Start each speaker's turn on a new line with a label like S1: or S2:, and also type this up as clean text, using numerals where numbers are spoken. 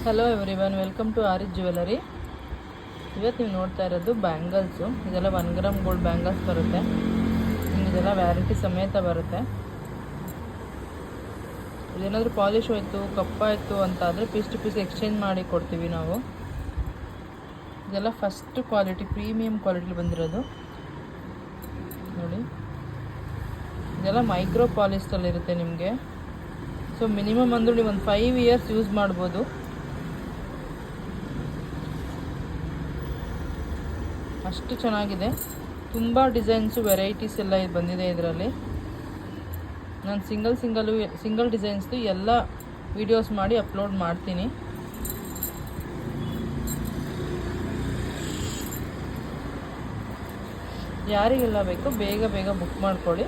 S1: Hello everyone, welcome to Aris jewellery. ಇವತ್ತು ನೀವು ನೋಡ್ತಾ ಇರೋದು ಬ್ಯಾಂಗಲ್ಸು. ಇದೆಲ್ಲ 1 ಗ್ರಾಮ್ ಗೋಲ್ಡ್ ಬ್ಯಾಂಗಲ್ಸ್ ಬರುತ್ತೆ. ಇದೆಲ್ಲ ವ್ಯಾರಂಟಿ ಸಮೇತ ಬರುತ್ತೆ. ಇದೇನಾದರೂ ಪಾಲಿಶ್ ಹೋಯಿತು, ಕಪ್ಪಾಯಿತು ಅಂತ ಆದರೆ ಪೀಸ್ ಟು ಪೀಸ್ ಎಕ್ಸ್ಚೇಂಜ್ ಮಾಡಿ ಕೊಡ್ತೀವಿ ನಾವು. ಇದೆಲ್ಲ ಫಸ್ಟ್ ಕ್ವಾಲಿಟಿ, ಪ್ರೀಮಿಯಂ ಕ್ವಾಲಿಟಿಲಿ ಬಂದಿರೋದು ನೋಡಿ. ಇದೆಲ್ಲ ಮೈಕ್ರೋ ಪಾಲಿಸ್ಟಲ್ಲಿರುತ್ತೆ ನಿಮಗೆ. ಸೊ ಮಿನಿಮಮ್ ಅಂದರೂ ನೀವು ಒಂದು 5 ಇಯರ್ಸ್ ಯೂಸ್ ಮಾಡ್ಬೋದು. ಅಷ್ಟು ಚೆನ್ನಾಗಿದೆ. ತುಂಬ ಡಿಸೈನ್ಸು, ವೆರೈಟೀಸ್ ಎಲ್ಲ ಬಂದಿದೆ ಇದರಲ್ಲಿ. ನಾನು ಸಿಂಗಲ್ ಡಿಸೈನ್ಸ್ದು ಎಲ್ಲ ವೀಡಿಯೋಸ್ ಮಾಡಿ ಅಪ್ಲೋಡ್ ಮಾಡ್ತೀನಿ. ಯಾರಿಗೆಲ್ಲ ಬೇಕೋ ಬೇಗ ಬುಕ್ ಮಾಡ್ಕೊಳ್ಳಿ.